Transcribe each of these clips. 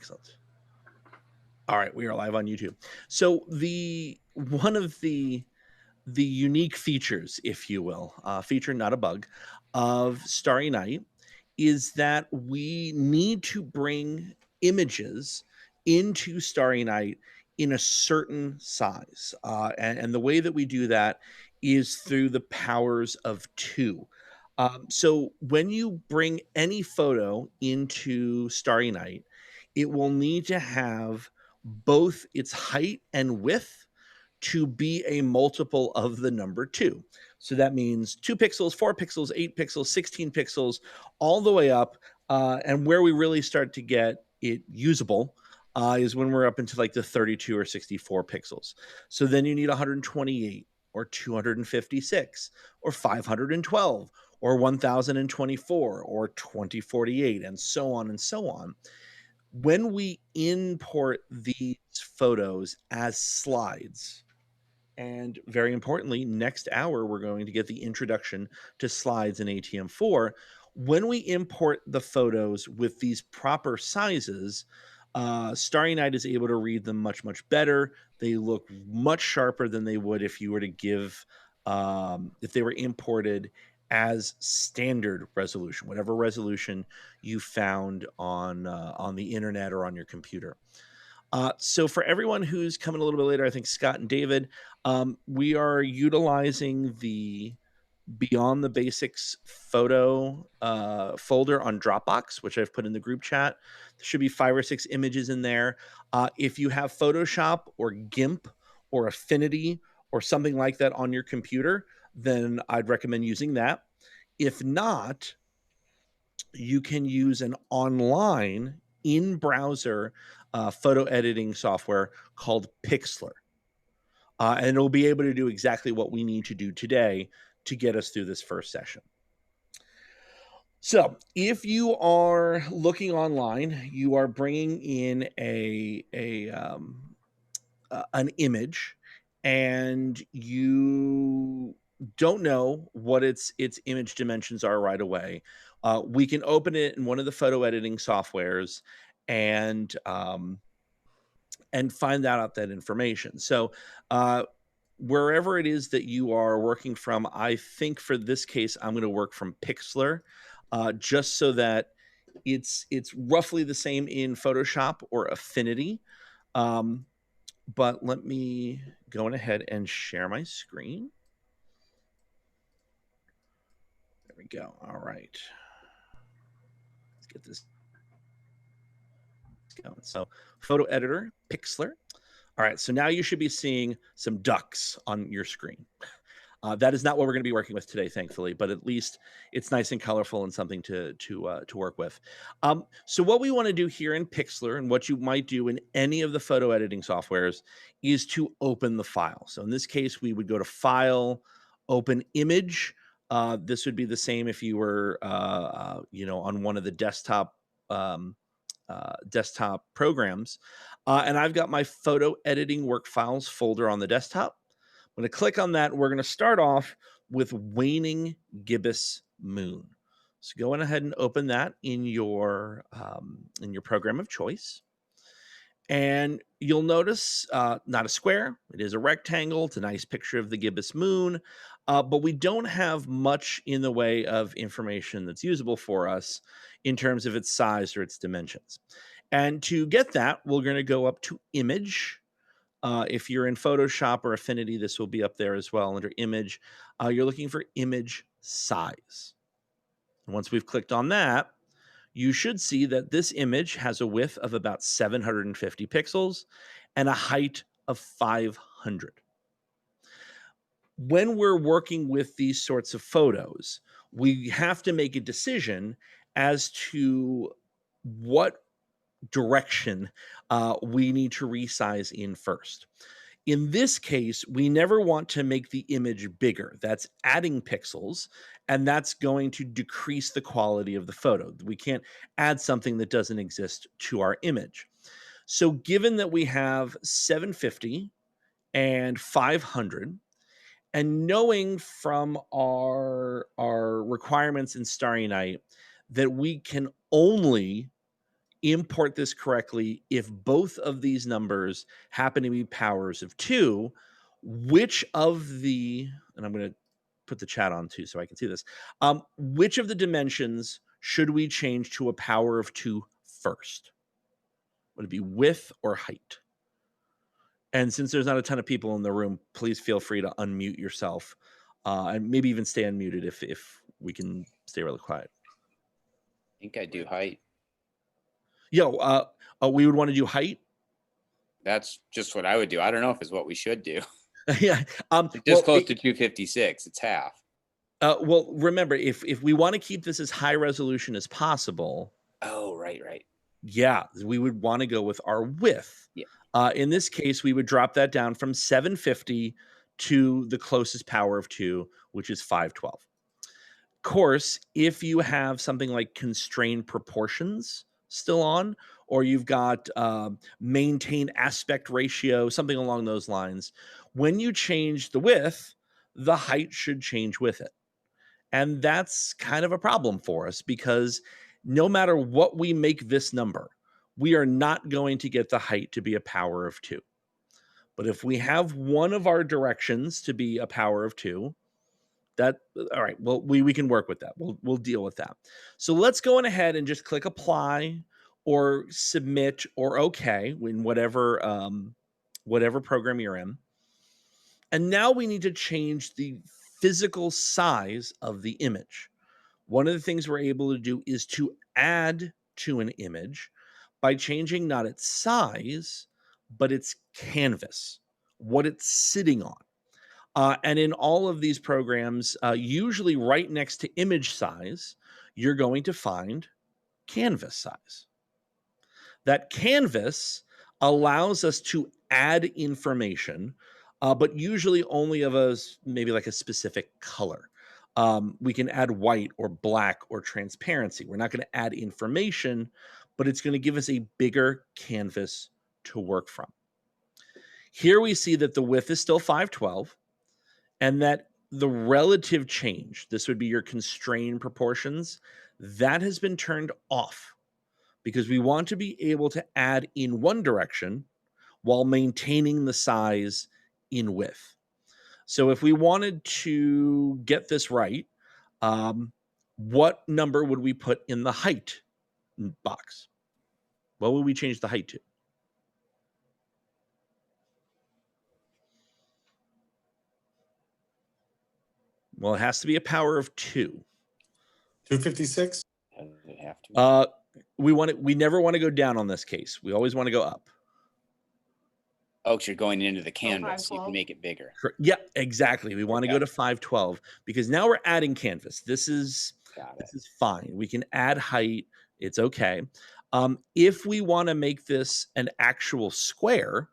Excellent. All right, we are live on YouTube. So the one of the unique features, if you will, feature not a bug, of Starry Night is that we need to bring images into Starry Night in a certain size, and the way that we do that is through the powers of two. So when you bring any photo into Starry Night, it will need to have both its height and width to be a multiple of the number 2. So that means 2 pixels, 4 pixels, 8 pixels, 16 pixels, all the way up. And where we really start to get it usable is when we're up into like the 32 or 64 pixels. So then you need 128 or 256 or 512 or 1024 or 2048 and so on and so on. When we import these photos as slides, and very importantly, next hour, we're going to get the introduction to slides in ATM4. When we import the photos with these proper sizes, Starry Night is able to read them much, much better. They look much sharper than they would if you were to give, if they were imported as standard resolution, whatever resolution you found on the internet or on your computer. So for everyone who's coming a little bit later, I think Scott and David, we are utilizing the Beyond the Basics photo folder on Dropbox, which I've put in the group chat. There should be 5 or 6 images in there. If you have Photoshop or GIMP or Affinity or something like that on your computer, then I'd recommend using that. If not, you can use an online in-browser photo editing software called Pixlr. And it'll be able to do exactly what we need to do today to get us through this first session. So if you are looking online, you are bringing in an image, and you don't know what its image dimensions are right away. We can open it in one of the photo editing softwares and find out that information. So wherever it is that you are working from, I think for this case, I'm going to work from Pixlr, just so that it's roughly the same in Photoshop or Affinity. But let me go on ahead and share my screen. There we go. All right. Let's get this going. So photo editor, Pixlr. All right. So now you should be seeing some ducks on your screen. That is not what we're going to be working with today, thankfully, but at least it's nice and colorful and something to work with. So what we want to do here in Pixlr, and what you might do in any of the photo editing softwares, is to open the file. So in this case, we would go to File, Open Image. This would be the same if you were, on one of the desktop programs. And I've got my photo editing work files folder on the desktop. I'm going to click on that. We're going to start off with Waning Gibbous Moon. So go on ahead and open that in your program of choice. And you'll notice not a square. It is a rectangle. It's a nice picture of the gibbous moon. But we don't have much in the way of information that's usable for us in terms of its size or its dimensions. And to get that, we're going to go up to Image. If you're in Photoshop or Affinity, this will be up there as well under Image. You're looking for Image Size. And once we've clicked on that, you should see that this image has a width of about 750 pixels and a height of 500. When we're working with these sorts of photos, we have to make a decision as to what direction we need to resize in first. In this case, we never want to make the image bigger. That's adding pixels, and that's going to decrease the quality of the photo. We can't add something that doesn't exist to our image. So given that we have 750 and 500, and knowing from our requirements in Starry Night that we can only import this correctly, if both of these numbers happen to be powers of 2, which of the and I'm gonna put the chat on too so I can see this. Which of the dimensions should we change to a power of 2 first? Would it be width or height? And since there's not a ton of people in the room, please feel free to unmute yourself, and maybe even stay unmuted if we can stay really quiet. I think I do height. Yo, we would want to do height. That's just what I would do. I don't know if it's what we should do. Yeah. It's just close to 256. It's half. Well, remember, if we want to keep this as high resolution as possible. Oh, right. Yeah, we would want to go with our width. Yeah. In this case, we would drop that down from 750 to the closest power of 2, which is 512. Of course, if you have something like constrained proportions still on, or you've got maintain aspect ratio, something along those lines, when you change the width, the height should change with it. And that's kind of a problem for us because no matter what we make this number, we are not going to get the height to be a power of 2. But if we have one of our directions to be a power of 2, that all right, well, we can work with that. We'll deal with that. So let's go on ahead and just click apply or submit or okay in whatever program you're in. And now we need to change the physical size of the image. One of the things we're able to do is to add to an image by changing not its size, but its canvas, what it's sitting on. And in all of these programs, usually right next to image size, you're going to find canvas size. That canvas allows us to add information, but usually only of maybe like a specific color. We can add white or black or transparency. We're not going to add information, but it's going to give us a bigger canvas to work from. Here we see that the width is still 512 and that the relative change, this would be your constrained proportions, that has been turned off because we want to be able to add in one direction while maintaining the size in width. So if we wanted to get this right, what number would we put in the height box? What would we change the height to? Well, it has to be a power of 2. 256? Does it have to? We never want to go down on this case. We always want to go up. Oh, you're going into the canvas. You can make it bigger. Yeah, exactly. We want to go to 512 because now we're adding canvas. This is fine. We can add height. It's okay. If we want to make this an actual square,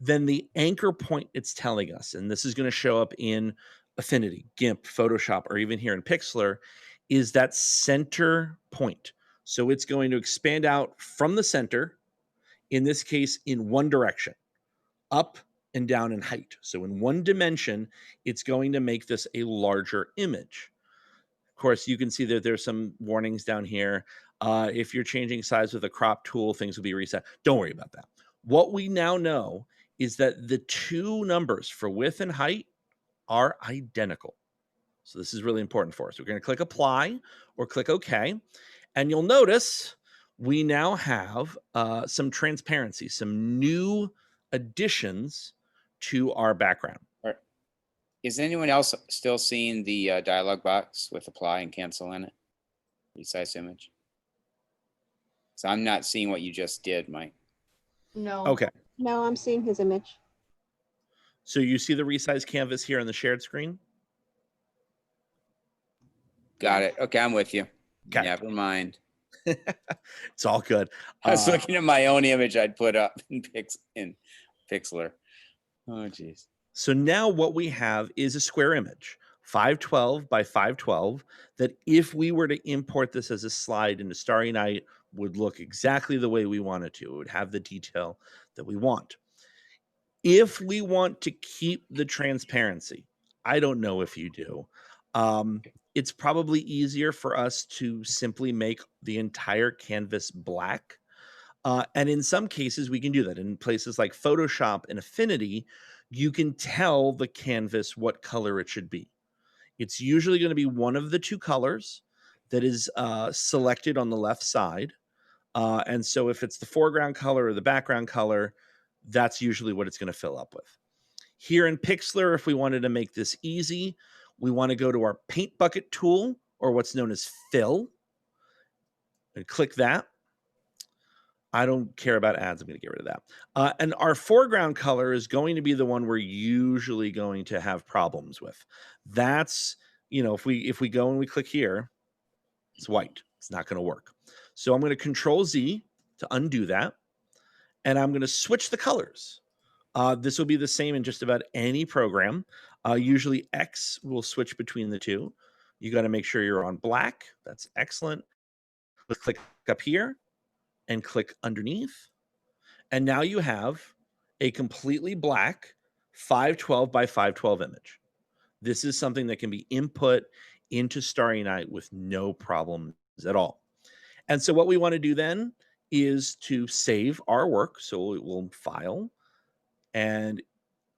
then the anchor point it's telling us, and this is going to show up in Affinity, GIMP, Photoshop, or even here in Pixlr, is that center point. So it's going to expand out from the center, in this case, in one direction, up and down in height. So in one dimension, it's going to make this a larger image. Of course, you can see that there's some warnings down here. If you're changing size with a crop tool, things will be reset. Don't worry about that. What we now know is that the two numbers for width and height are identical. So this is really important for us. We're going to click apply or click OK. And you'll notice we now have some transparency, some new additions to our background. Is anyone else still seeing the dialog box with apply and cancel in it? Resize image. So I'm not seeing what you just did, Mike. No. Okay. No, I'm seeing his image. So you see the resize canvas here on the shared screen? Got it. Okay, I'm with you. Okay. Never mind. It's all good. I was looking at my own image I'd put up in Pixlr. Oh, geez. So now what we have is a square image, 512 by 512, that if we were to import this as a slide into Starry Night, would look exactly the way we want it to. It would have the detail that we want. If we want to keep the transparency, I don't know if you do, it's probably easier for us to simply make the entire canvas black. And in some cases, we can do that. In places like Photoshop and Affinity, you can tell the canvas what color it should be. It's usually going to be one of the two colors that is selected on the left side. And so if it's the foreground color or the background color, that's usually what it's going to fill up with. Here in Pixlr, if we wanted to make this easy, we want to go to our paint bucket tool, or what's known as fill, and click that. I don't care about ads. I'm going to get rid of that. And our foreground color is going to be the one we're usually going to have problems with. That's, if we go and we click here, it's white. It's not going to work. So I'm going to Control Z to undo that. And I'm going to switch the colors. This will be the same in just about any program. Usually X will switch between the two. You got to make sure you're on black. That's excellent. Let's click up here and click underneath. And now you have a completely black 512 by 512 image. This is something that can be input into Starry Night with no problems at all. And so what we want to do then is to save our work. So we'll file. And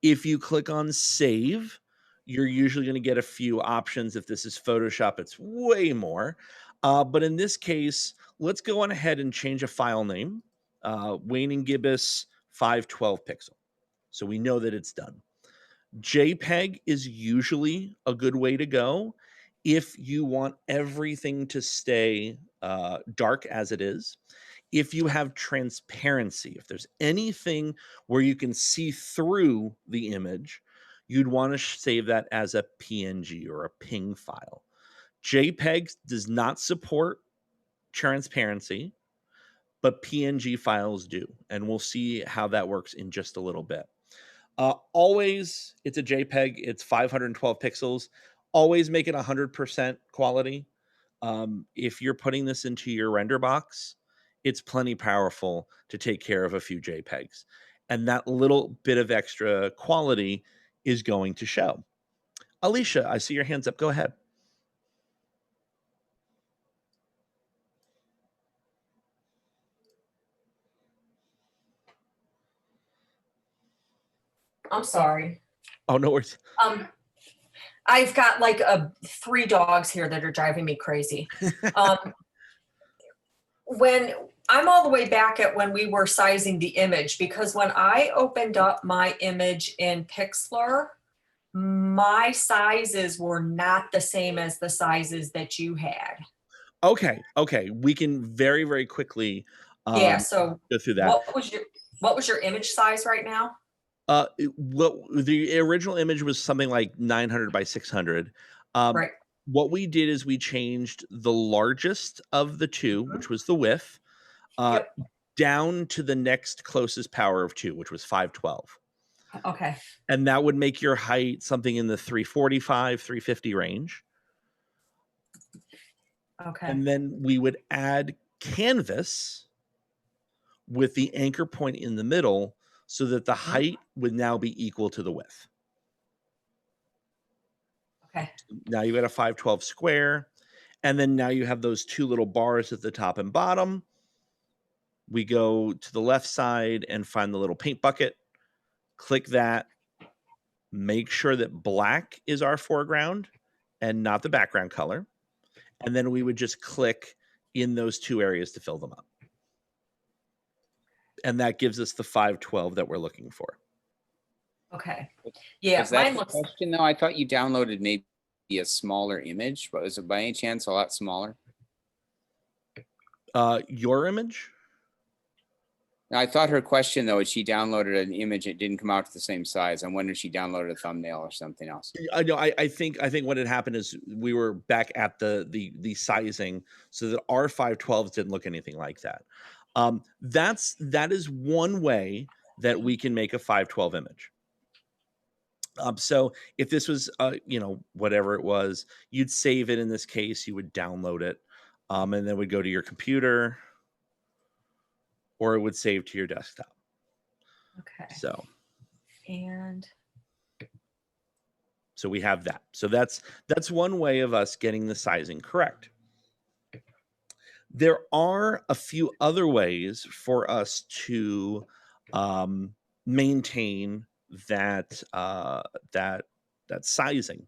if you click on save, you're usually going to get a few options. If this is Photoshop, it's way more. But in this case, let's go on ahead and change a file name, Wayne and Gibbous 512 pixel. So we know that it's done. JPEG is usually a good way to go if you want everything to stay dark as it is. If you have transparency, if there's anything where you can see through the image, you'd want to save that as a PNG or a PNG file. JPEG does not support transparency, but PNG files do. And we'll see how that works in just a little bit. Always, it's a JPEG. It's 512 pixels. Always make it 100% quality. If you're putting this into your render box, it's plenty powerful to take care of a few JPEGs. And that little bit of extra quality is going to show. Alicia, I see your hands up. Go ahead. I'm sorry. Oh, no worries. I've got like 3 dogs here that are driving me crazy. When I'm all the way back at when we were sizing the image, because when I opened up my image in Pixlr, my sizes were not the same as the sizes that you had. Okay. We can very, very quickly Yeah. So go through that. what was your image size right now? What the original image was something like 900 by 600. Right. What we did is we changed the largest of the two, which was the width, Yep. down to the next closest power of 2, which was 512. Okay. And that would make your height something in the 345, 350 range. Okay. And then we would add canvas with the anchor point in the middle so that the height would now be equal to the width. Okay. Now you've got a 512 square. And then now you have those 2 little bars at the top and bottom. We go to the left side and find the little paint bucket. Click that. Make sure that black is our foreground and not the background color. And then we would just click in those 2 areas to fill them up. And that gives us the 512 that we're looking for. Okay. Yeah. Was that Mine the looks. question though? I thought you downloaded maybe a smaller image, but was it by any chance a lot smaller? Your image? No, I thought her question though is she downloaded an image, it didn't come out to the same size. I'm wondering if she downloaded a thumbnail or something else. I know. I think what had happened is we were back at the sizing, so that our 512s didn't look anything like that. That is one way that we can make a 512 image. So if this was whatever it was, you'd save it. In this case, you would download it, and then would go to your computer, or it would save to your desktop. Okay. So we have that. So that's one way of us getting the sizing correct. There are a few other ways for us to maintain that that sizing.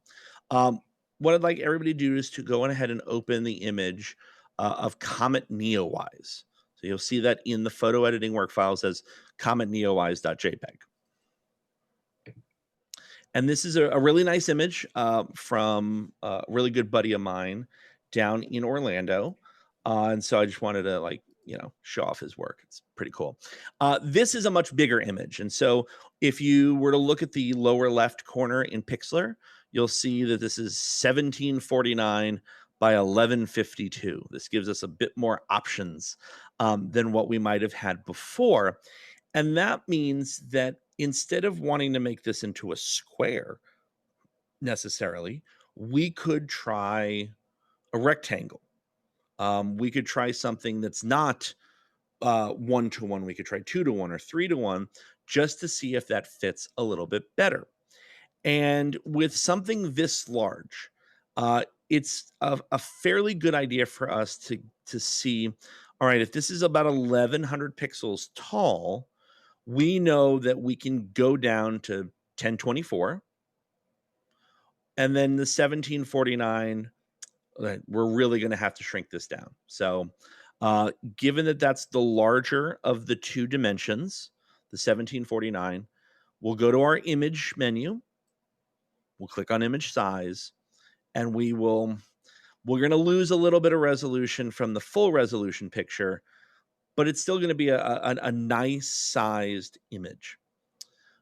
Um, what I'd like everybody to do is to go on ahead and open the image of Comet Neowise. So you'll see that in the photo editing work files as cometneowise.jpg. And this is a really nice image from a really good buddy of mine down in Orlando. And so I just wanted to, like, show off his work. It's pretty cool. This is a much bigger image. And so if you were to look at the lower left corner in Pixlr, you'll see that this is 1749 by 1152. This gives us a bit more options than what we might have had before. And that means that instead of wanting to make this into a square necessarily, we could try a rectangle. We could try something that's not 1-to-1. We could try 2-to-1 or 3-to-1 just to see if that fits a little bit better. And with something this large, it's a fairly good idea for us to see, all right, if this is about 1100 pixels tall, we know that we can go down to 1024, and then the 1749, we're really going to have to shrink this down. So given that that's the larger of the two dimensions, the 1749, we'll go to our image menu, we'll click on image size, and we're going to lose a little bit of resolution from the full resolution picture, but it's still going to be a nice sized image.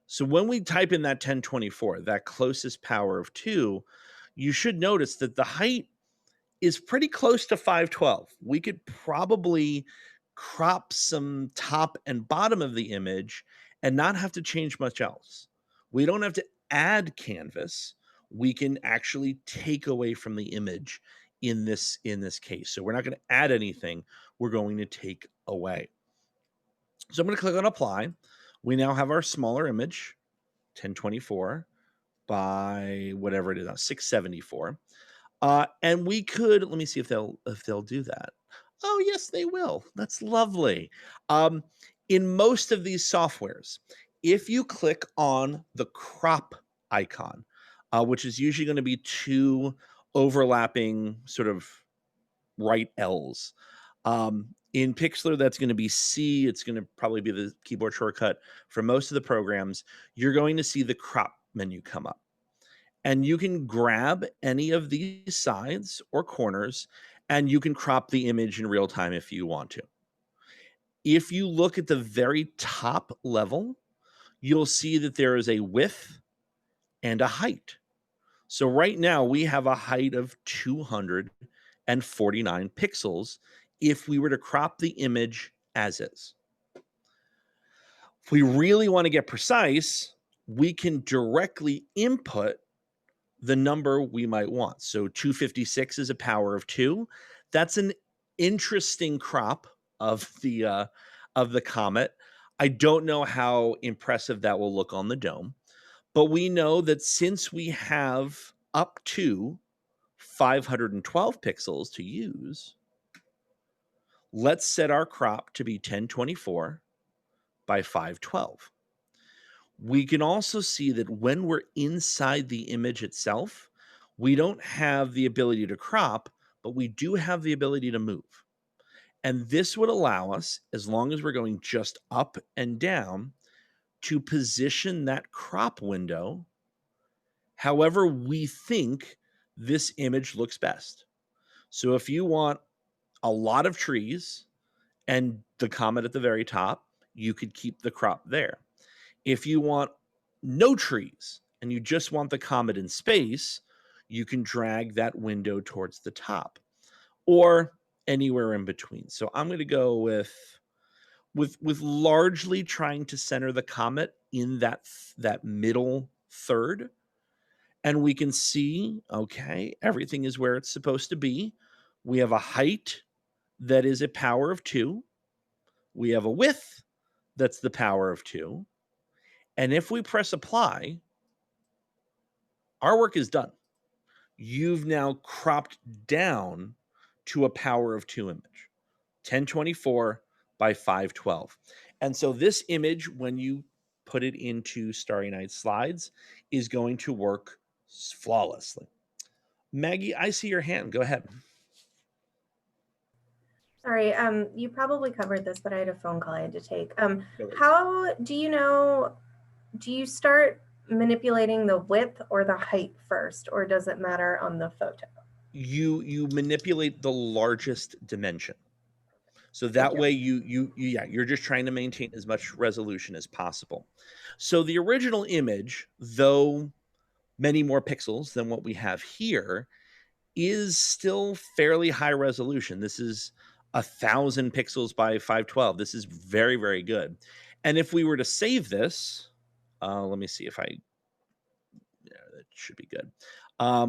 So when we type in that 1024, that closest power of 2, you should notice that the height is pretty close to 512. We could probably crop some top and bottom of the image and not have to change much else. We don't have to add canvas. We can actually take away from the image in this case. So we're not going to add anything. We're going to take away. So I'm going to click on apply. We now have our smaller image, 1024 by whatever it is, 674. And we could, let me see if they'll do that. Oh, yes, they will. That's lovely. In most of these softwares, if you click on the crop icon, which is usually going to be two overlapping sort of right L's. In Pixlr, that's going to be C. It's going to probably be the keyboard shortcut for most of the programs. You're going to see the crop menu come up. And you can grab any of these sides or corners, and you can crop the image in real time if you want to. If you look at the very top level, you'll see that there is a width and a height. So right now we have a height of 249 pixels if we were to crop the image as is. If we really want to get precise, we can directly input the number we might want. So 256 is a power of 2. That's an interesting crop of the comet. I don't know how impressive that will look on the dome, but we know that since we have up to 512 pixels to use, let's set our crop to be 1024 by 512. We can also see that when we're inside the image itself, we don't have the ability to crop, but we do have the ability to move. And this would allow us, as long as we're going just up and down, to position that crop window however we think this image looks best. So if you want a lot of trees and the comet at the very top, you could keep the crop there. If you want no trees and you just want the comet in space, you can drag that window towards the top or anywhere in between. So I'm going to go with largely trying to center the comet in that middle third. And we can see, okay, everything is where it's supposed to be. We have a height that is a power of 2. We have a width that's the power of 2. And if we press apply, our work is done. You've now cropped down to a power of 2 image. 1024 by 512. And so this image, when you put it into Starry Night Slides, is going to work flawlessly. Maggie, I see your hand. Go ahead. Sorry, you probably covered this, but I had a phone call I had to take. No worries. How do you know, do you start manipulating the width or the height first, or does it matter on the photo? You manipulate the largest dimension. So Thank that you. way you're just trying to maintain as much resolution as possible. So the original image, though many more pixels than what we have here, is still fairly high resolution. This is 1,000 pixels by 512. This is very, very good. And if we were to save this, let me see if I, yeah, that should be good. Yeah,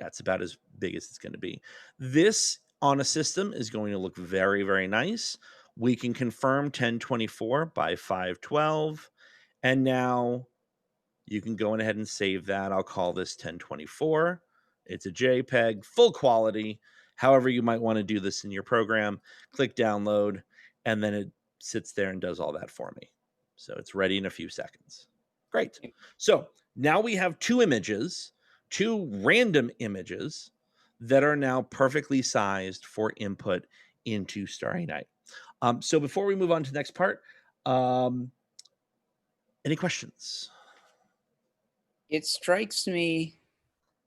it's about as big as it's going to be. This on a system is going to look very, very nice. We can confirm 1024 by 512. And now you can go ahead and save that. I'll call this 1024. It's a JPEG, full quality. However, you might want to do this in your program. Click download, and then it sits there and does all that for me. So it's ready in a few seconds. Great. So now we have two images, two random images that are now perfectly sized for input into Starry Night. So before we move on to the next part, any questions? It strikes me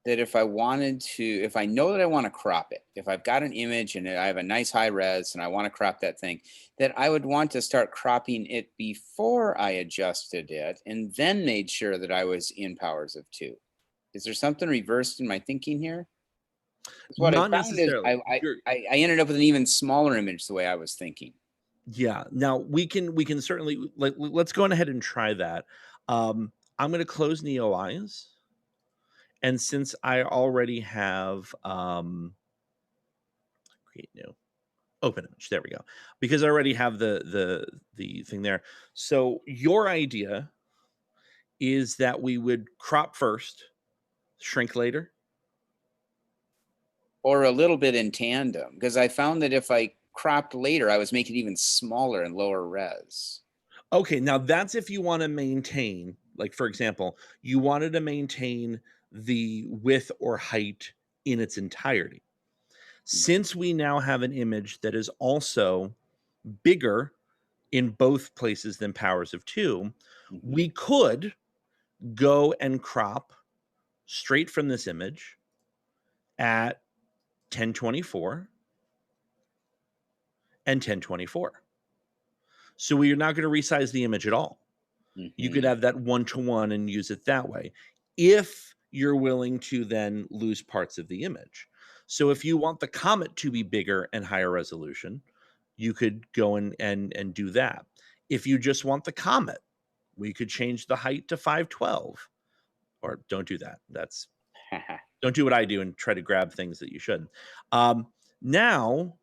that if I wanted to, if I know that I want to crop it, if I've got an image and I have a nice high res and I want to crop that thing, that I would want to start cropping it before I adjusted it and then made sure that I was in powers of 2. Is there something reversed in my thinking here? 'Cause what Not I found is necessarily. I ended up with an even smaller image the way I was thinking. Yeah. Now we can certainly let's go on ahead and try that. I'm going to close Neo Eyes, and since I already have create new open image, there we go, because I already have the thing there. So your idea is that we would crop first, shrink later. Or a little bit in tandem, because I found that if I cropped later, I was making it even smaller and lower res. Okay, now that's if you want to maintain, like for example, you wanted to maintain the width or height in its entirety. Since we now have an image that is also bigger in both places than powers of 2, we could go and crop straight from this image at 1024 and 1024. So we are not going to resize the image at all. You could have that 1-to-1 and use it that way if you're willing to then lose parts of the image. So if you want the comet to be bigger and higher resolution, you could go and do that. If you just want the comet, we could change the height to 512. Or don't do that. Don't do what I do and try to grab things that you shouldn't. Now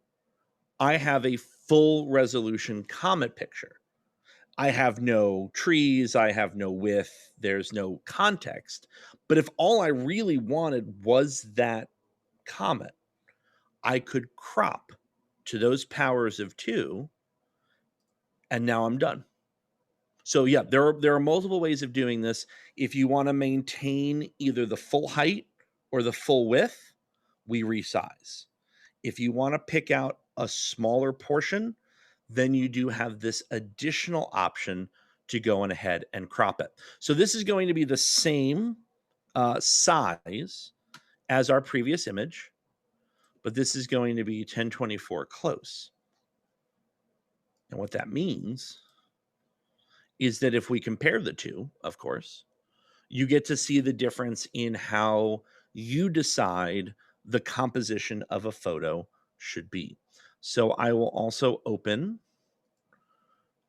I have a full resolution comet picture. I have no trees, I have no width, there's no context. But if all I really wanted was that comet, I could crop to those powers of 2, and now I'm done. So yeah, there are multiple ways of doing this. If you want to maintain either the full height or the full width, we resize. If you want to pick out a smaller portion, then you do have this additional option to go on ahead and crop it. So this is going to be the same size as our previous image, but this is going to be 1024 close. And what that means is that if we compare the two, of course, you get to see the difference in how you decide the composition of a photo should be. So I will also open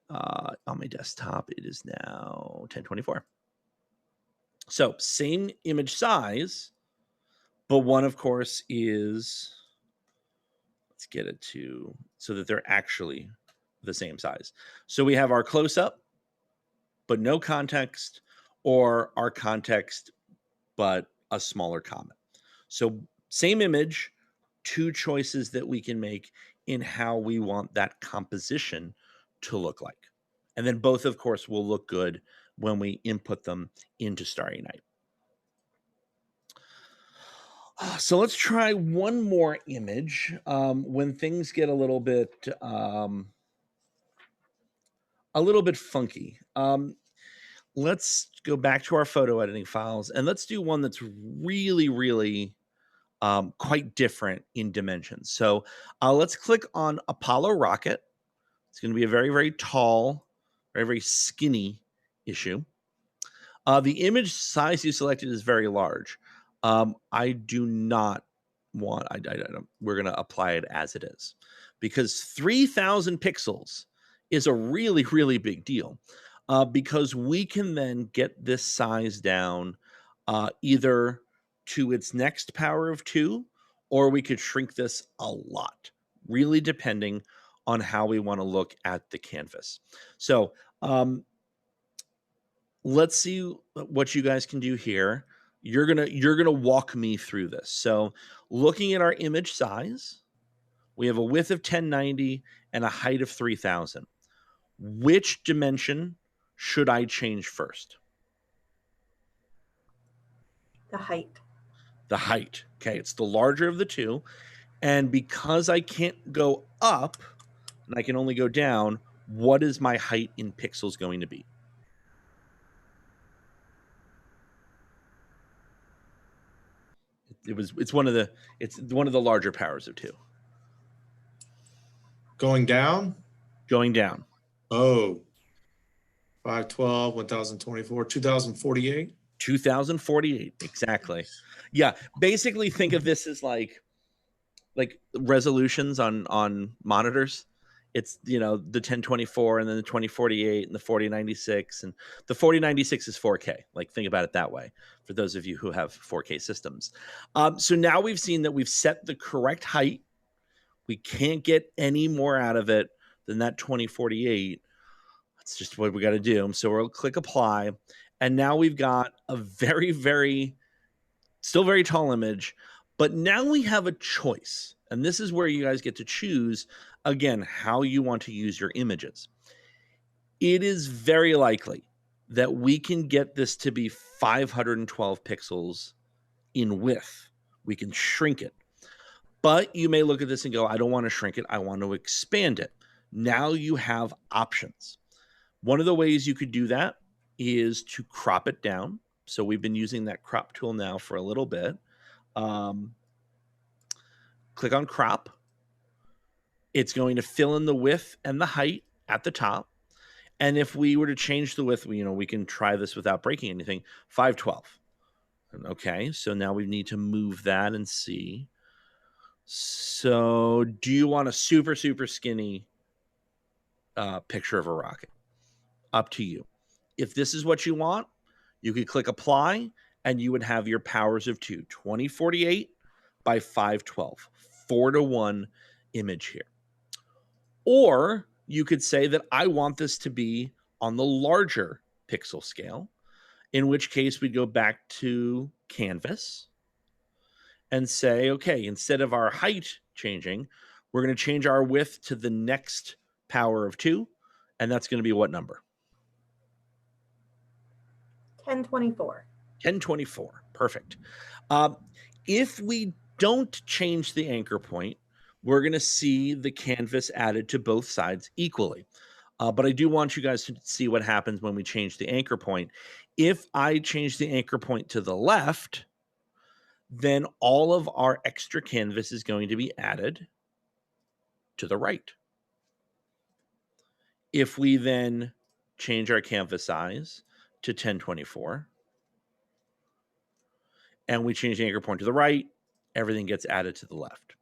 on my desktop. It is now 1024. So same image size, but one, of course, is, let's get it to so that they're actually the same size. So we have our close up, but no context, or our context, but a smaller comet. So same image, two choices that we can make in how we want that composition to look like. And then both, of course, will look good when we input them into Starry Night. So let's try one more image when things get a little bit funky. Let's go back to our photo editing files and let's do one that's really, really quite different in dimensions. So let's click on Apollo rocket. It's going to be a very, very tall, very, very skinny issue. The image size you selected is very large. I do not want, I don't, we're going to apply it as it is because 3,000 pixels is a really, really big deal because we can then get this size down either to its next power of 2, or we could shrink this a lot, really depending on how we want to look at the canvas. So let's see what you guys can do here. You're gonna walk me through this. So looking at our image size, we have a width of 1090 and a height of 3000. Which dimension should I change first? The height. The height. Okay, it's the larger of the two. And because I can't go up and I can only go down, what is my height in pixels going to be? It's one of the larger powers of 2. Going down? Going down. Oh, 512, 1024, 2048. 2048, exactly. Yeah, basically think of this as like resolutions on monitors. It's, the 1024 and then the 2048 and the 4096, and the 4096 is 4K. Like, think about it that way for those of you who have 4K systems. So now we've seen that we've set the correct height. We can't get any more out of it than that 2048. That's just what we got to do. So we'll click apply. And now we've got a very, very, still very tall image, but now we have a choice. And this is where you guys get to choose, again, how you want to use your images. It is very likely that we can get this to be 512 pixels in width. We can shrink it. But you may look at this and go, I don't want to shrink it. I want to expand it. Now you have options. One of the ways you could do that is to crop it down. So we've been using that crop tool now for a little bit. Click on crop. It's going to fill in the width and the height at the top. And if we were to change the width, we can try this without breaking anything. 512. Okay, so now we need to move that and see. So do you want a super, super skinny picture of a rocket? Up to you. If this is what you want, you could click apply and you would have your powers of 2, 2048 by 512, 4:1 image here. Or you could say that I want this to be on the larger pixel scale, in which case we'd go back to canvas and say, okay, instead of our height changing, we're going to change our width to the next power of 2. And that's going to be what number? 1024. 1024. Perfect. If we don't change the anchor point, we're going to see the canvas added to both sides equally. But I do want you guys to see what happens when we change the anchor point. If I change the anchor point to the left, then all of our extra canvas is going to be added to the right. If we then change our canvas size to 1024 and we change the anchor point to the right, everything gets added to the left.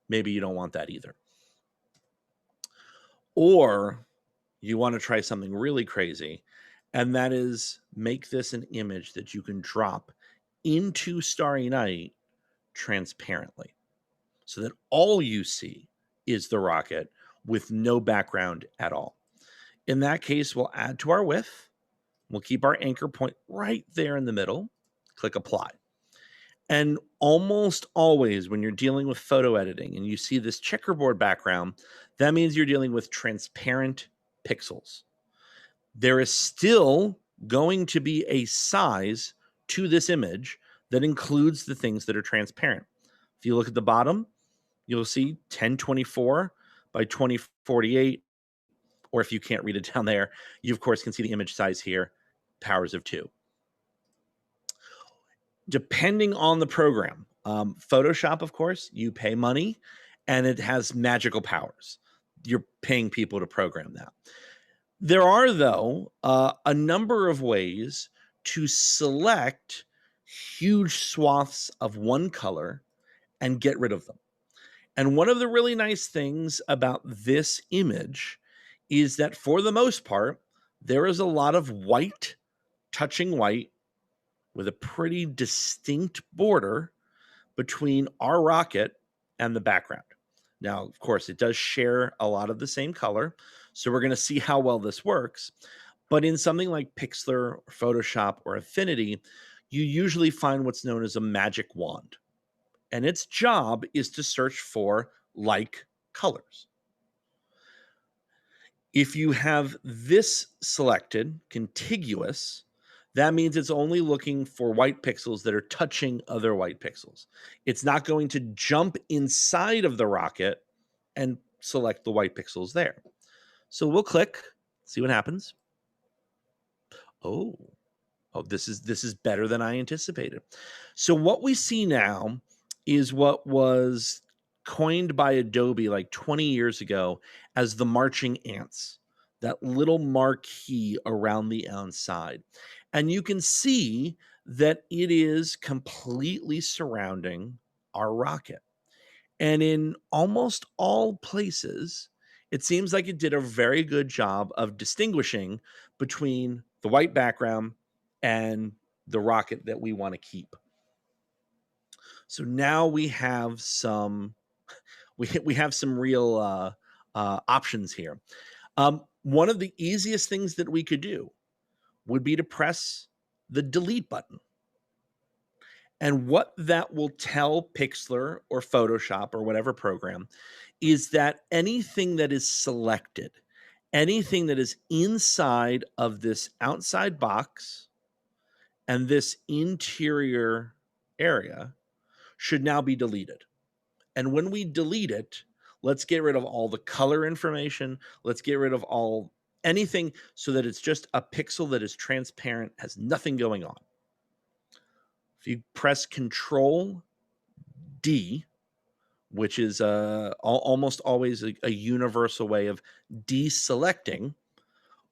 Maybe you don't want that either. Or you want to try something really crazy, and that is make this an image that you can drop into Starry Night transparently so that all you see is the rocket with no background at all. In that case, we'll add to our width. We'll keep our anchor point right there in the middle. Click apply. And almost always when you're dealing with photo editing and you see this checkerboard background, that means you're dealing with transparent pixels. There is still going to be a size to this image that includes the things that are transparent. If you look at the bottom, you'll see 1024 by 2048, or if you can't read it down there, you of course can see the image size here, powers of 2. Depending on the program, Photoshop, of course, you pay money and it has magical powers. You're paying people to program that. There are, though, a number of ways to select huge swaths of one color and get rid of them. And one of the really nice things about this image is that for the most part, there is a lot of white touching white with a pretty distinct border between our rocket and the background. Now, of course, it does share a lot of the same color, so we're going to see how well this works. But in something like Pixlr, or Photoshop, or Affinity, you usually find what's known as a magic wand. And its job is to search for like colors. If you have this selected, contiguous, that means it's only looking for white pixels that are touching other white pixels. It's not going to jump inside of the rocket and select the white pixels there. So we'll click, see what happens. Oh, this is better than I anticipated. So what we see now is what was coined by Adobe like 20 years ago as the marching ants, that little marquee around the outside. And you can see that it is completely surrounding our rocket. And in almost all places, it seems like it did a very good job of distinguishing between the white background and the rocket that we want to keep. So now we have some we have some real options here. One of the easiest things that we could do would be to press the delete button. And what that will tell Pixlr or Photoshop or whatever program is that anything that is selected, anything that is inside of this outside box and this interior area should now be deleted. And when we delete it, let's get rid of all the color information. Let's get rid of anything so that it's just a pixel that is transparent, has nothing going on. If you press Control D, which is almost always a universal way of deselecting,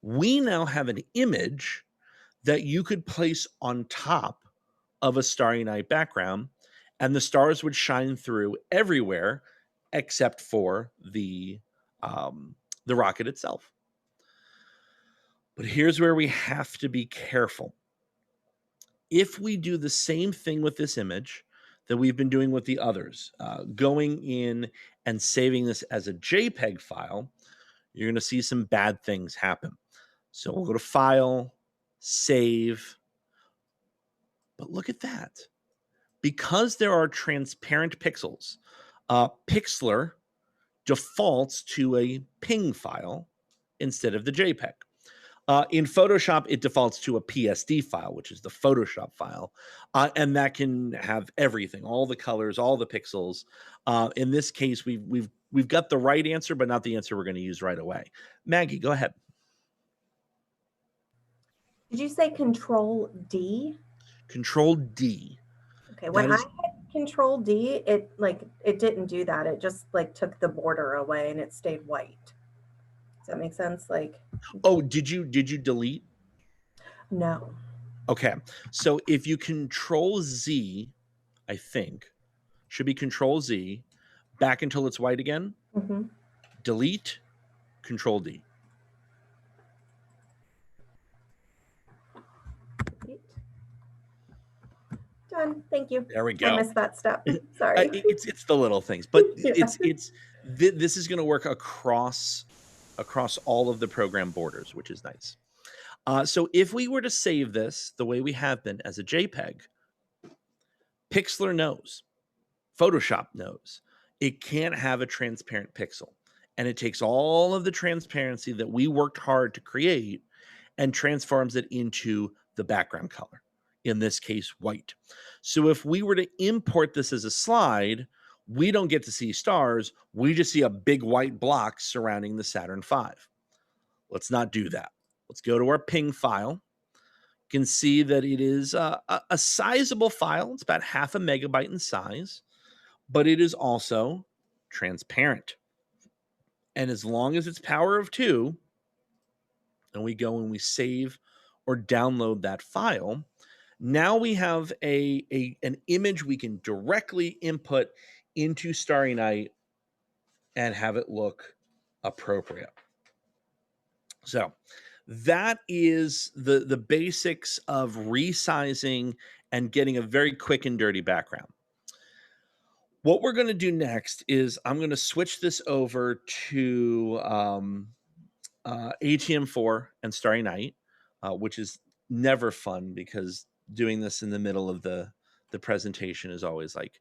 we now have an image that you could place on top of a starry night background, and the stars would shine through everywhere except for the rocket itself. But here's where we have to be careful. If we do the same thing with this image that we've been doing with the others, going in and saving this as a JPEG file, you're going to see some bad things happen. So we'll go to File, Save. But look at that. Because there are transparent pixels, Pixlr defaults to a PNG file instead of the JPEG. In Photoshop, it defaults to a PSD file, which is the Photoshop file, and that can have everything, all the colors, all the pixels. In this case, we've got the right answer, but not the answer we're going to use right away. Maggie, go ahead. Did you say Control D? Control D. Okay, when I hit Control D, it didn't do that. It just took the border away and it stayed white. Does that make sense? Oh, did you delete? No. Okay, so if you Control Z, I think should be Control Z, back until it's white again. Mm-hmm. Delete, Control D. Done. Thank you. There we go. I missed that step. Sorry. It's the little things, but Yeah. this is going to work across all of the program borders, which is nice. So if we were to save this the way we have been as a JPEG, Pixlr knows, Photoshop knows, it can't have a transparent pixel. And it takes all of the transparency that we worked hard to create and transforms it into the background color, in this case, white. So if we were to import this as a slide, we don't get to see stars. We just see a big white block surrounding the Saturn V. Let's not do that. Let's go to our ping file. You can see that it is a sizable file. It's about 0.5 megabyte in size, but it is also transparent. And as long as it's power of 2, and we go and we save or download that file, now we have an image we can directly input into Starry Night and have it look appropriate. So that is the basics of resizing and getting a very quick and dirty background. What we're going to do next is I'm going to switch this over to ATM4 and Starry Night, which is never fun because doing this in the middle of the presentation is always like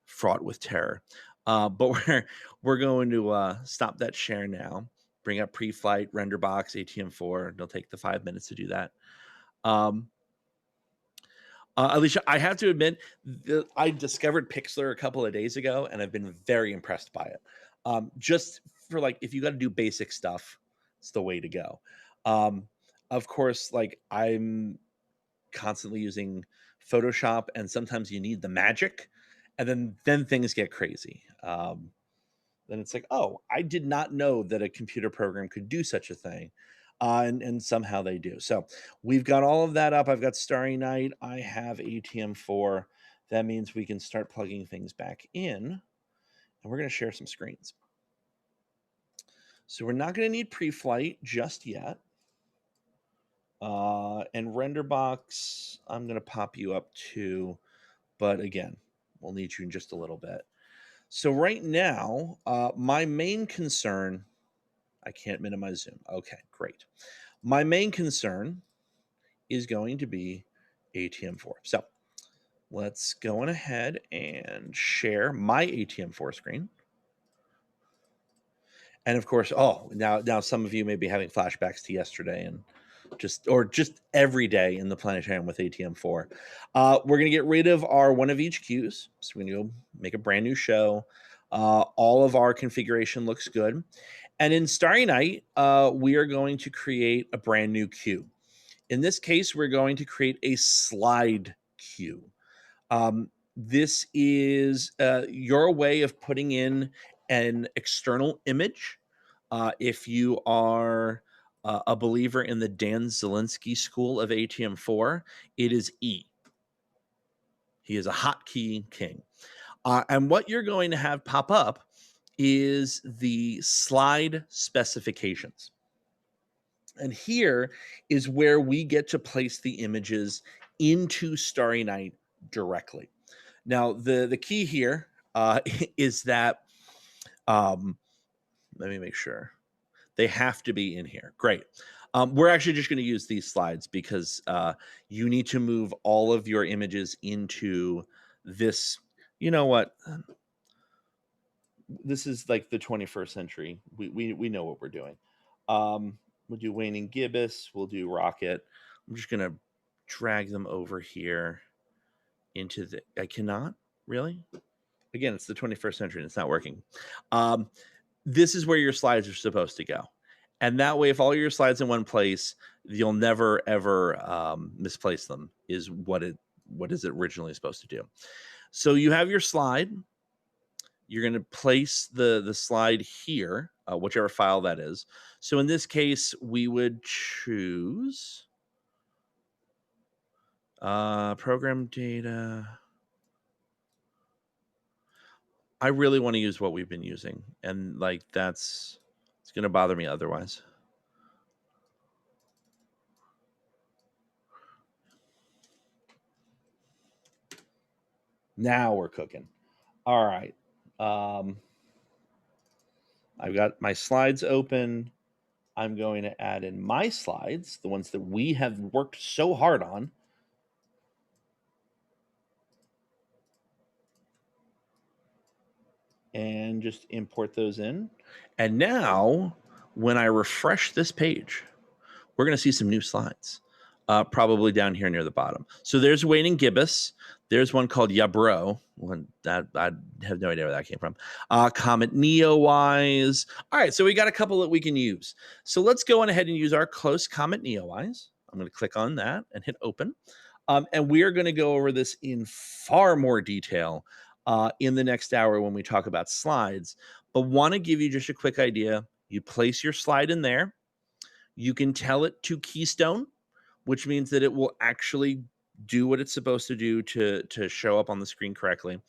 fraught with terror. But we're going to stop that share now. Bring up pre-flight, render box, ATM4. It'll take the 5 minutes to do that. Alicia, I have to admit, I discovered Pixlr a couple of days ago, and I've been very impressed by it. Just for like, if you got to do basic stuff, it's the way to go. Of course, like I'm constantly using Photoshop, and sometimes you need the magic, and then things get crazy. Then it's like, oh, I did not know that a computer program could do such a thing. And somehow they do. So we've got all of that up. I've got Starry Night. I have ATM4. That means we can start plugging things back in. And we're going to share some screens. So we're not going to need pre-flight just yet. And RenderBox, I'm going to pop you up too. But again, we'll need you in just a little bit. So right now, my main concern, I can't minimize Zoom. Okay, great. My main concern is going to be ATM4. So let's go on ahead and share my ATM4 screen. And of course, now some of you may be having flashbacks to yesterday and just every day in the planetarium with ATM4. We're going to get rid of our one of each queues. So we're going to go make a brand new show. All of our configuration looks good. And in Starry Night, we are going to create a brand new queue. In this case, we're going to create a slide queue. This is your way of putting in an external image. If you are a believer in the Dan Zielinski school of ATM4, it is E. He is a hotkey king. And what you're going to have pop up is the slide specifications. And here is where we get to place the images into Starry Night directly. Now, the key here is that, let me make sure, they have to be in here. Great. We're actually just going to use these slides because you need to move all of your images into this. You know what? This is like the 21st century. We know what we're doing. We'll do Wayne and Gibbous. We'll do Rocket. I'm just going to drag them over here into the... I cannot? Really? Again, it's the 21st century and it's not working. This is where your slides are supposed to go. And that way, if all your slides in one place, you'll never, ever misplace them, is what is it originally supposed to do. So you have your slide. You're going to place the slide here, whichever file that is. So in this case, we would choose program data. I really want to use what we've been using. And like, it's going to bother me otherwise. Now we're cooking. All right. I've got my slides open. I'm going to add in my slides, the ones that we have worked so hard on. and just import those in. And now when I refresh this page, we're going to see some new slides, probably down here near the bottom. So there's Wayne and Gibbous. There's one called Yabro. One that I have no idea where that came from. Comet Neowise. All right, so we got a couple that we can use. So let's go on ahead and use our close Comet Neowise. I'm going to click on that and hit open. And we are going to go over this in far more detail in the next hour when we talk about slides. But want to give you just a quick idea. You place your slide in there. You can tell it to keystone, which means that it will actually do what it's supposed to do to show up on the screen correctly.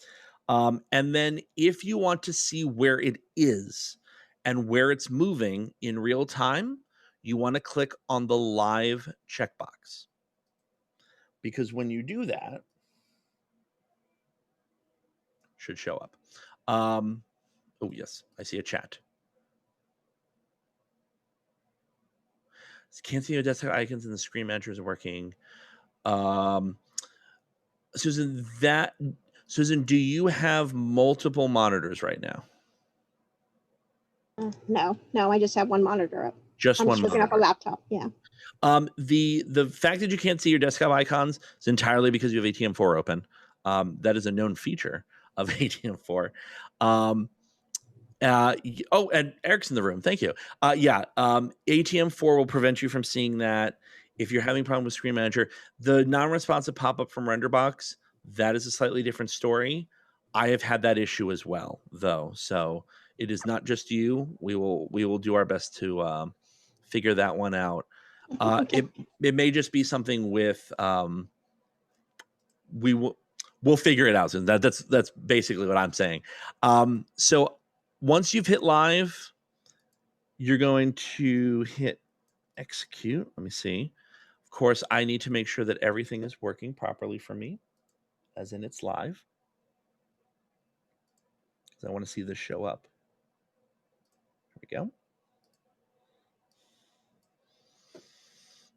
And then if you want to see where it is and where it's moving in real time, you want to click on the live checkbox. Because when you do that, should show up. Oh, yes, I see a chat. Can't see your desktop icons and the screen manager is working. Susan, do you have multiple monitors right now? No, I just have one monitor up. Just I'm one just looking up a monitor. laptop. Yeah. The fact that you can't see your desktop icons is entirely because you have ATM4 open. That is a known feature of ATM4. And Eric's in the room. Thank you. ATM4 will prevent you from seeing that. If you're having a problem with Screen Manager, the non-responsive pop-up from RenderBox, that is a slightly different story. I have had that issue as well, though. So it is not just you. We will do our best to figure that one out. Okay. It may just be something with we'll figure it out. So that's basically what I'm saying. So once you've hit live, you're going to hit execute. Let me see. Of course, I need to make sure that everything is working properly for me, as in it's live, because I want to see this show up. There we go.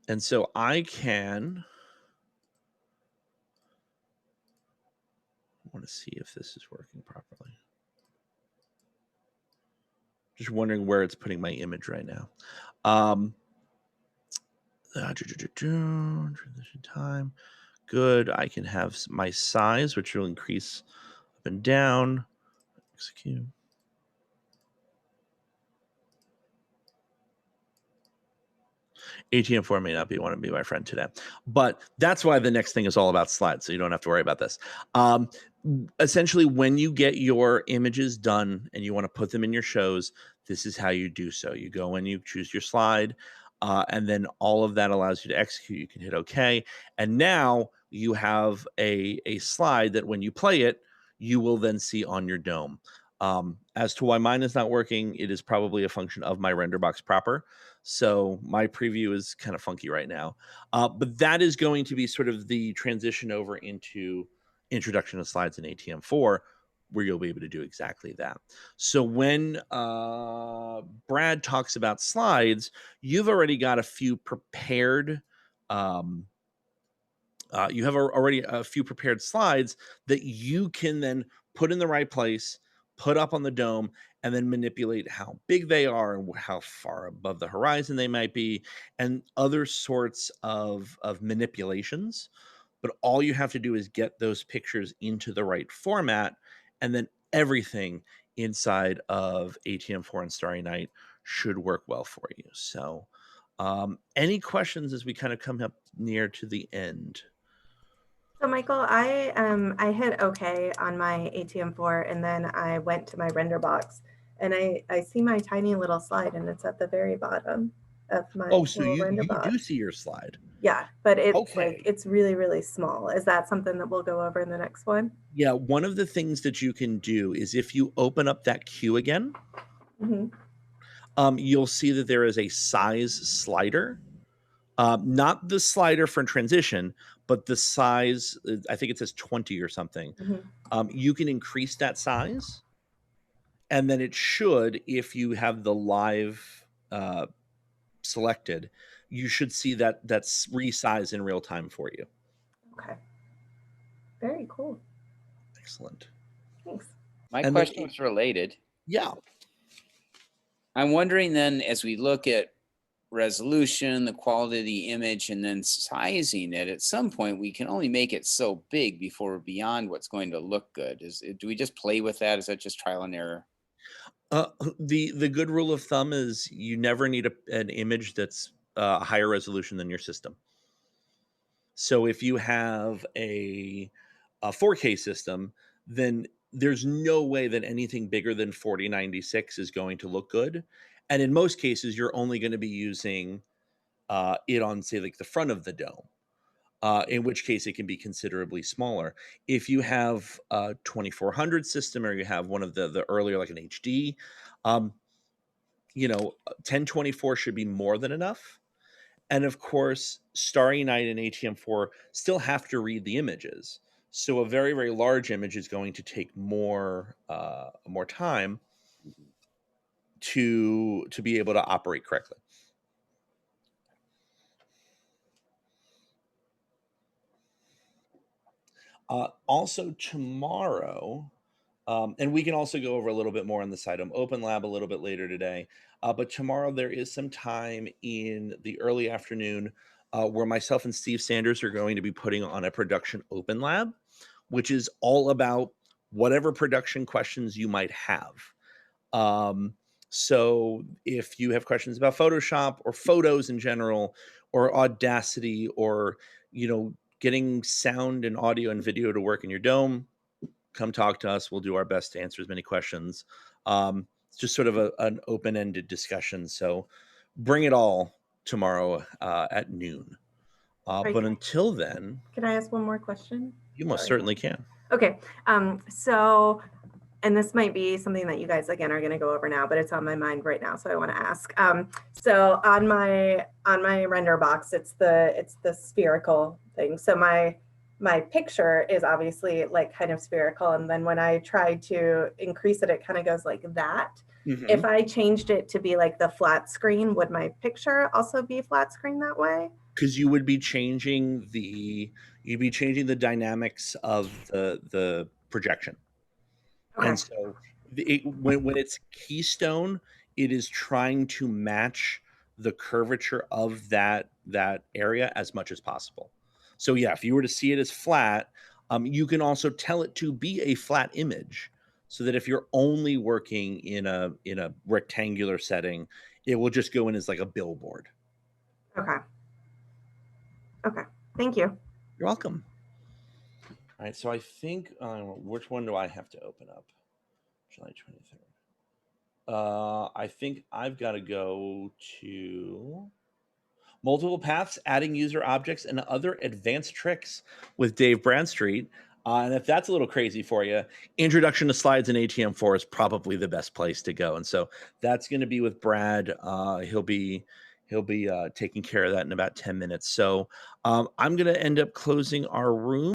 And so I want to see if this is working properly. Just wondering where it's putting my image right now. Transition time. Good. I can have my size, which will increase up and down. Execute. ATM4 may not want to be my friend today, but that's why the next thing is all about slides, so you don't have to worry about this. Essentially, when you get your images done and you want to put them in your shows, this is how you do so. You go and you choose your slide, and then all of that allows you to execute. You can hit OK, and now you have a slide that when you play it, you will then see on your dome. As to why mine is not working, it is probably a function of my RenderBox proper. So my preview is kind of funky right now. But that is going to be sort of the transition over into introduction of slides in ATM4, where you'll be able to do exactly that. So when Brad talks about slides, you've already got a few prepared you have already a few prepared slides that you can then put in the right place, put up on the dome, and then manipulate how big they are and how far above the horizon they might be, and other sorts of manipulations. But all you have to do is get those pictures into the right format, and then everything inside of ATM4 and Starry Night should work well for you. So any questions as we kind of come up near to the end? So Michael, I hit OK on my ATM4 and then I went to my render box and I see my tiny little slide and it's at the very bottom of my So little you render do box. see your slide. Yeah, but it's Okay. like it's really, really small. Is that something that we'll go over in the next one? Yeah, one of the things that you can do is if you open up that queue again, you'll see that there is a size slider. Not the slider for transition, but the size, I think it says 20 or something. You can increase that size. And then it should, if you have the live selected, you should see that's resize in real time for you. Okay. Very cool. Excellent. Thanks. My And then question was related. yeah. I'm wondering then, as we look at resolution, the quality of the image, and then sizing it, at some point we can only make it so big before we're beyond what's going to look good. Do we just play with that? Is that just trial and error? The good rule of thumb is you never need an image that's a higher resolution than your system. So if you have a 4K system, then there's no way that anything bigger than 4096 is going to look good. And in most cases, you're only going to be using it on, say, like the front of the dome. In which case it can be considerably smaller. If you have a 2400 system or you have one of the earlier, like an HD, um, 1024 should be more than enough. And of course, Starry Night and ATM4 still have to read the images. So a very, very large image is going to take more time to be able to operate correctly. Also tomorrow, and we can also go over a little bit more on the Siteum Open Lab a little bit later today. But tomorrow there is some time in the early afternoon where myself and Steve Sanders are going to be putting on a production open lab, which is all about whatever production questions you might have. So if you have questions about Photoshop or photos in general, or Audacity, or getting sound and audio and video to work in your dome, come talk to us. We'll do our best to answer as many questions. It's just sort of an open-ended discussion. So bring it all tomorrow at noon. But until then, Can I ask one more question? you most certainly can. Okay. So, and this might be something that you guys again are going to go over now, but it's on my mind right now, so I want to ask. So on my render box, it's the spherical thing. So my picture is obviously like kind of spherical, and then when I try to increase it, it kind of goes like that. Mm-hmm. If I changed it to be like the flat screen, would my picture also be flat screen that way? Because you would be changing the dynamics of the projection. Okay. And so when it's keystone, it is trying to match the curvature of that area as much as possible. So yeah, if you were to see it as flat, you can also tell it to be a flat image, so that if you're only working in a rectangular setting, it will just go in as like a billboard. Okay. Okay. Thank you. You're welcome. All right, so I think which one do I have to open up? July 23rd. I think I've got to go to multiple paths, adding user objects and other advanced tricks with Dave Bradstreet. And if that's a little crazy for you, Introduction to Slides in ATM4 is probably the best place to go. And so that's going to be with Brad. He'll be taking care of that in about 10 minutes. So I'm going to end up closing our room.